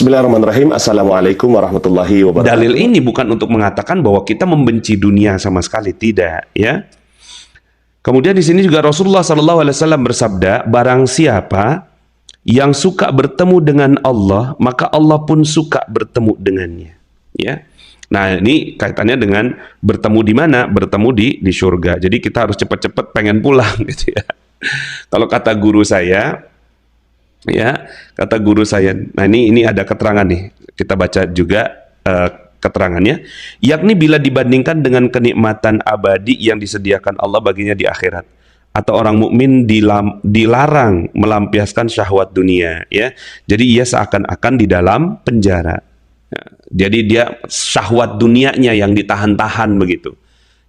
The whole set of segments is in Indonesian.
Bismillahirrahmanirrahim. Assalamualaikum warahmatullahi wabarakatuh. Dalil ini bukan untuk mengatakan bahwa kita membenci dunia sama sekali, tidak, ya. Kemudian di sini juga Rasulullah SAW bersabda, barang siapa yang suka bertemu dengan Allah, maka Allah pun suka bertemu dengannya, ya. Nah, ini kaitannya dengan bertemu di mana? Bertemu di surga. Jadi kita harus cepat-cepat pengen pulang gitu ya. Kalau kata guru saya, ya, kata guru saya, nah ini ada keterangan nih, kita baca juga keterangannya, yakni bila dibandingkan dengan kenikmatan abadi yang disediakan Allah baginya di akhirat, atau orang mukmin dilarang melampiaskan syahwat dunia, ya, jadi ia seakan-akan di dalam penjara. Ya, jadi dia syahwat dunianya yang ditahan-tahan begitu,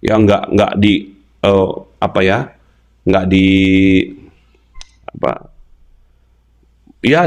ya, nggak di apa ya, nggak di apa ya,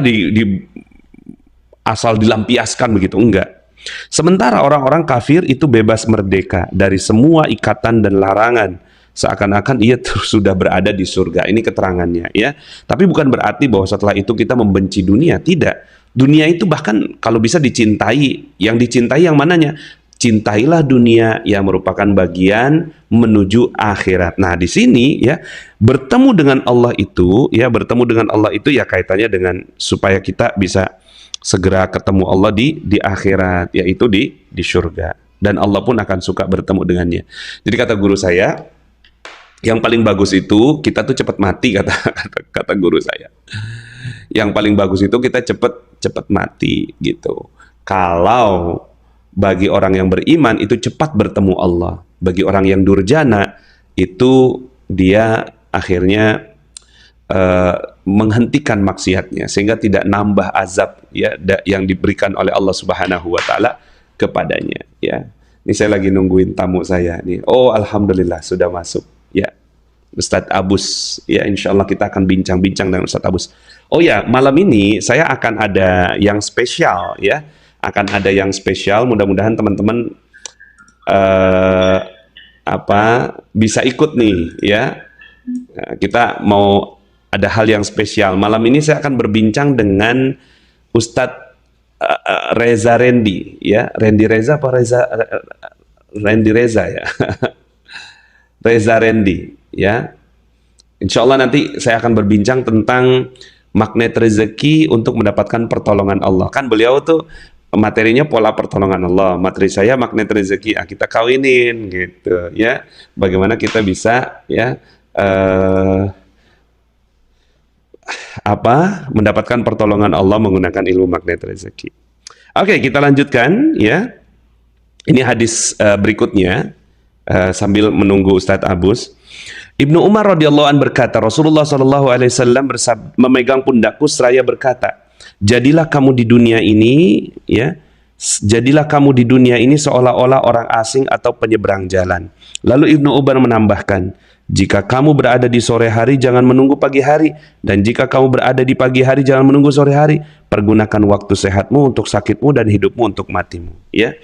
asal dilampiaskan begitu, enggak. Sementara orang-orang kafir itu bebas merdeka dari semua ikatan dan larangan, seakan-akan ia sudah berada di surga. Ini keterangannya, ya. Tapi bukan berarti bahwa setelah itu kita membenci dunia, tidak. Dunia itu bahkan kalau bisa dicintai. Yang dicintai yang mananya? Cintailah dunia yang merupakan bagian menuju akhirat. Nah, di sini ya, bertemu dengan Allah itu, ya, bertemu dengan Allah itu ya kaitannya dengan supaya kita bisa segera ketemu Allah di akhirat, yaitu di surga. Dan Allah pun akan suka bertemu dengannya. Jadi kata guru saya, yang paling bagus itu kita tuh cepat mati, kata guru saya. Yang paling bagus itu kita cepat mati gitu. Kalau bagi orang yang beriman itu cepat bertemu Allah. Bagi orang yang durjana itu dia akhirnya menghentikan maksiatnya sehingga tidak nambah azab, ya, yang diberikan oleh Allah Subhanahu wa taala kepadanya, ya. Ini saya lagi nungguin tamu saya nih. Oh, alhamdulillah sudah masuk, ya. Ustadz Abus, ya, insya Allah kita akan bincang-bincang dengan Ustadz Abus. Oh ya, malam ini saya akan ada yang spesial, ya. Akan ada yang spesial, mudah-mudahan teman-teman bisa ikut nih, ya. Kita mau ada hal yang spesial. Malam ini saya akan berbincang dengan Ustadz Reza Rendi, ya. Rendi Reza apa Reza? Rendi Reza, ya. Reza Rendi, ya. Insya Allah nanti saya akan berbincang tentang magnet rezeki untuk mendapatkan pertolongan Allah. Kan beliau tuh materinya pola pertolongan Allah, materi saya magnet rezeki, kita kawinin gitu, ya. Bagaimana kita bisa, ya, mendapatkan pertolongan Allah menggunakan ilmu magnet rezeki. Oke, kita lanjutkan, ya. Ini hadis berikutnya sambil menunggu Ustadz Abus. Ibnu Umar radhiyallahu an berkata, Rasulullah SAW memegang pundakku seraya berkata, jadilah kamu di dunia ini, ya, jadilah kamu di dunia ini seolah-olah orang asing atau penyeberang jalan. Lalu Ibnu Umar menambahkan, jika kamu berada di sore hari, jangan menunggu pagi hari, dan jika kamu berada di pagi hari, jangan menunggu sore hari. Pergunakan waktu sehatmu untuk sakitmu dan hidupmu untuk matimu, ya.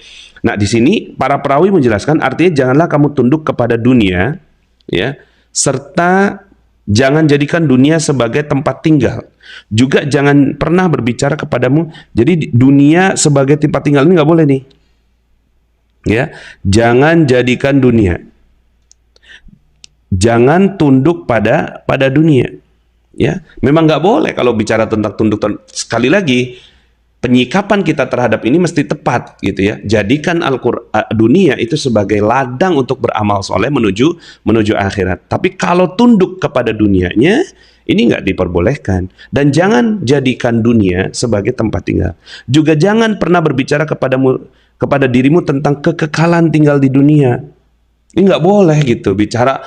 Nah, di sini para perawi menjelaskan artinya janganlah kamu tunduk kepada dunia, ya, serta jangan jadikan dunia sebagai tempat tinggal. Juga jangan pernah berbicara kepadamu, jadi dunia sebagai tempat tinggal ini nggak boleh nih, ya. Jangan jadikan dunia, jangan tunduk pada dunia, ya. Memang nggak boleh kalau bicara tentang tunduk. Sekali lagi, penyikapan kita terhadap ini mesti tepat, gitu ya. Jadikan dunia itu sebagai ladang untuk beramal soleh menuju akhirat. Tapi kalau tunduk kepada dunianya, ini nggak diperbolehkan. Dan jangan jadikan dunia sebagai tempat tinggal. Juga jangan pernah berbicara kepada dirimu tentang kekekalan tinggal di dunia. Ini nggak boleh gitu. Bicara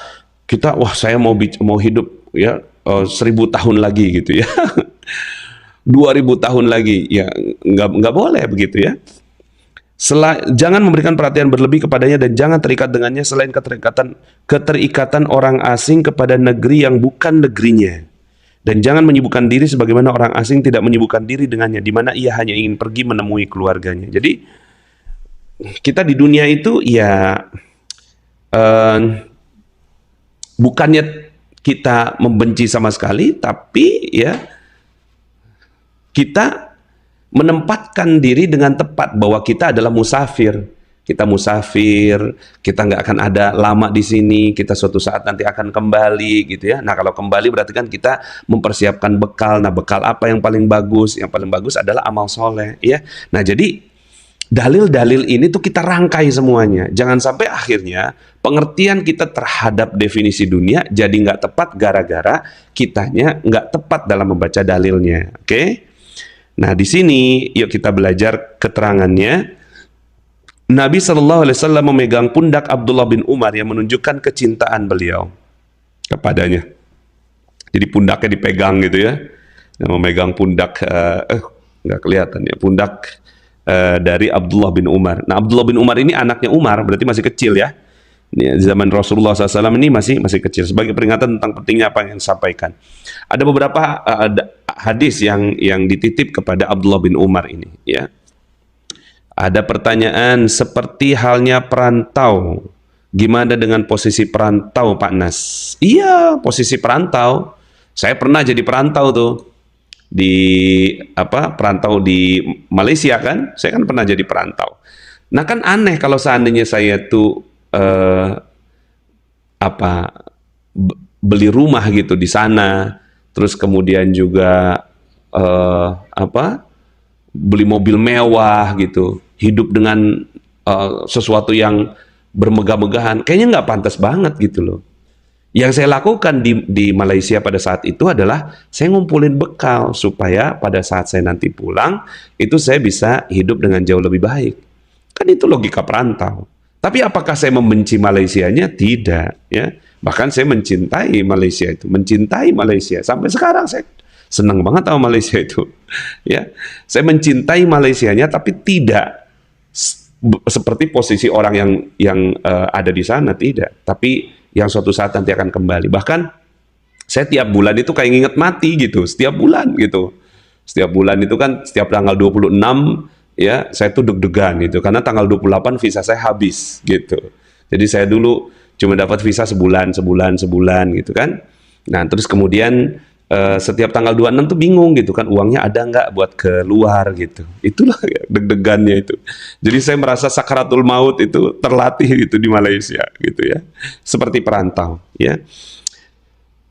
kita, wah saya mau hidup, ya, 1000 tahun lagi gitu, ya. 2000 tahun lagi, ya, nggak boleh begitu, ya. Jangan memberikan perhatian berlebih kepadanya dan jangan terikat dengannya selain keterikatan orang asing kepada negeri yang bukan negerinya. Dan jangan menyibukkan diri sebagaimana orang asing tidak menyibukkan diri dengannya, di mana ia hanya ingin pergi menemui keluarganya. Jadi kita di dunia itu, ya, bukannya kita membenci sama sekali, tapi, ya, kita menempatkan diri dengan tepat bahwa kita adalah musafir. Kita musafir, kita nggak akan ada lama di sini, kita suatu saat nanti akan kembali gitu ya. Nah kalau kembali berarti kan kita mempersiapkan bekal. Nah bekal apa yang paling bagus? Yang paling bagus adalah amal soleh ya. Nah jadi dalil-dalil ini tuh kita rangkai semuanya. Jangan sampai akhirnya pengertian kita terhadap definisi dunia jadi nggak tepat gara-gara kitanya nggak tepat dalam membaca dalilnya. Oke? Nah di sini yuk kita belajar keterangannya. Nabi SAW memegang pundak Abdullah bin Umar yang menunjukkan kecintaan beliau kepadanya. Jadi pundaknya dipegang gitu ya. Yang memegang pundak, nggak kelihatan ya, pundak dari Abdullah bin Umar. Nah Abdullah bin Umar ini anaknya Umar, berarti masih kecil ya. Ini zaman Rasulullah SAW ini masih kecil. Sebagai peringatan tentang pentingnya apa yang disampaikan. Ada beberapa hadis yang dititip kepada Abdullah bin Umar ini ya. Ada pertanyaan seperti halnya perantau. Gimana dengan posisi perantau, Pak Nas? Iya, posisi perantau. Saya pernah jadi perantau tuh. Perantau di Malaysia kan? Saya kan pernah jadi perantau. Nah kan aneh kalau seandainya saya tuh beli rumah gitu di sana, terus kemudian juga beli mobil mewah gitu, hidup dengan sesuatu yang bermegah-megahan, kayaknya nggak pantas banget gitu loh. Yang saya lakukan di Malaysia pada saat itu adalah saya ngumpulin bekal supaya pada saat saya nanti pulang itu saya bisa hidup dengan jauh lebih baik. Kan itu logika perantau. Tapi apakah saya membenci Malaysianya? Tidak, ya. Bahkan saya mencintai Malaysia itu, mencintai Malaysia sampai sekarang saya senang banget sama Malaysia itu, ya. Saya mencintai Malaysianya, tapi tidak seperti posisi orang yang ada di sana, tidak. Tapi yang suatu saat nanti akan kembali. Bahkan saya tiap bulan itu kayak nginget mati gitu, setiap bulan gitu. Setiap bulan itu kan setiap tanggal 26 ya, saya tuh deg-degan gitu karena tanggal 28 visa saya habis gitu. Jadi saya dulu cuma dapat visa sebulan gitu kan. Nah, terus kemudian setiap tanggal 26 tuh bingung gitu kan, uangnya ada nggak buat keluar gitu. Itulah ya, deg-degannya itu. Jadi saya merasa sakaratul maut itu terlatih gitu di Malaysia gitu ya. Seperti perantau ya.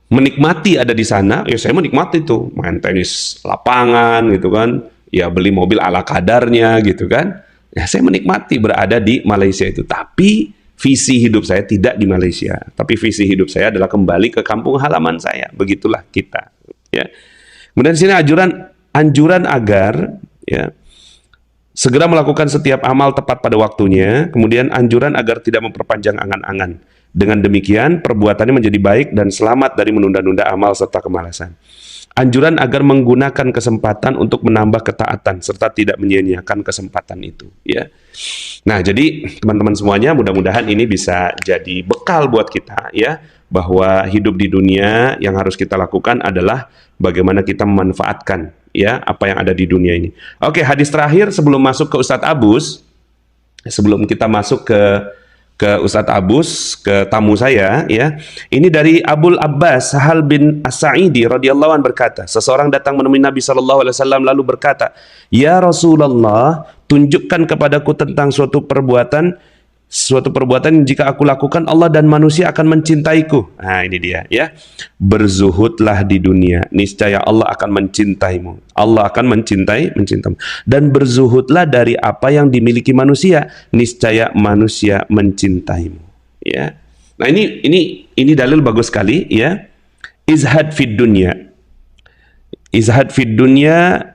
Menikmati ada di sana, ya saya menikmati tuh main tenis lapangan gitu kan. Ya beli mobil ala kadarnya gitu kan. Ya saya menikmati berada di Malaysia itu. Tapi visi hidup saya tidak di Malaysia, tapi visi hidup saya adalah kembali ke kampung halaman saya. Begitulah kita, ya. Kemudian di sini anjuran agar ya segera melakukan setiap amal tepat pada waktunya. Kemudian anjuran agar tidak memperpanjang angan-angan. Dengan demikian perbuatannya menjadi baik dan selamat dari menunda-nunda amal serta kemalasan. Anjuran agar menggunakan kesempatan untuk menambah ketaatan serta tidak menyia-nyiakan kesempatan itu, ya. Nah, jadi teman-teman semuanya, mudah-mudahan ini bisa jadi bekal buat kita ya, bahwa hidup di dunia yang harus kita lakukan adalah bagaimana kita memanfaatkan ya apa yang ada di dunia ini. Oke, hadis terakhir sebelum masuk ke Ustadz Abus, sebelum kita masuk ke Ustadz Abus, ke tamu saya ya. Ini dari Abul Abbas Sahal bin As-Sa'idi radhiyallahu anhu berkata, seseorang datang menemui Nabi SAW lalu berkata, "Ya Rasulullah, tunjukkan kepadaku tentang suatu perbuatan yang jika aku lakukan Allah dan manusia akan mencintaiku." Nah, ini dia ya. Berzuhudlah di dunia, niscaya Allah akan mencintaimu. Allah akan mencintamu. Dan berzuhudlah dari apa yang dimiliki manusia, niscaya manusia mencintaimu. Ya. Nah, ini dalil bagus sekali ya. Izhad fid dunya. Izhad fid dunya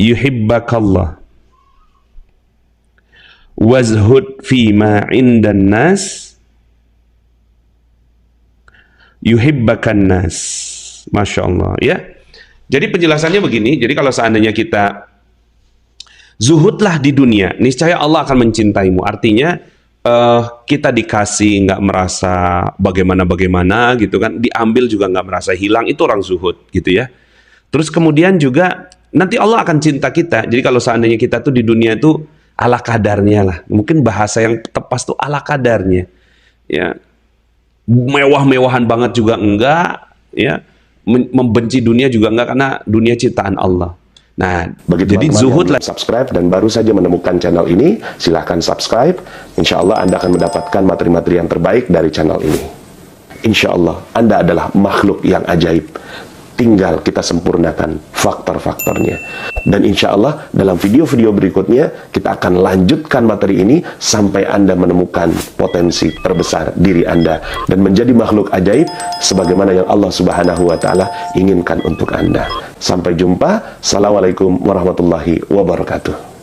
yuhibbakallah. Wazhud fima indan nas yuhibbakan nas. Masya Allah ya. Jadi penjelasannya begini, jadi kalau seandainya kita zuhudlah di dunia, niscaya Allah akan mencintaimu. Artinya kita dikasih nggak merasa bagaimana gitu kan, diambil juga nggak merasa hilang, itu orang zuhud gitu ya. Terus kemudian juga nanti Allah akan cinta kita. Jadi kalau seandainya kita tuh di dunia tuh ala kadarnya lah, mungkin bahasa yang tepat tuh ala kadarnya ya, mewah-mewahan banget juga enggak ya, membenci dunia juga enggak, karena dunia ciptaan Allah. Nah, Bagi jadi teman-teman zuhud yang belum subscribe dan baru saja menemukan channel ini, silahkan subscribe. Insya Allah Anda akan mendapatkan materi-materi yang terbaik dari channel ini. Insya Allah Anda adalah makhluk yang ajaib. Tinggal kita sempurnakan faktor-faktornya. Dan insya Allah dalam video-video berikutnya kita akan lanjutkan materi ini sampai Anda menemukan potensi terbesar diri Anda dan menjadi makhluk ajaib sebagaimana yang Allah Subhanahu wa Ta'ala inginkan untuk Anda. Sampai jumpa. Assalamualaikum warahmatullahi wabarakatuh.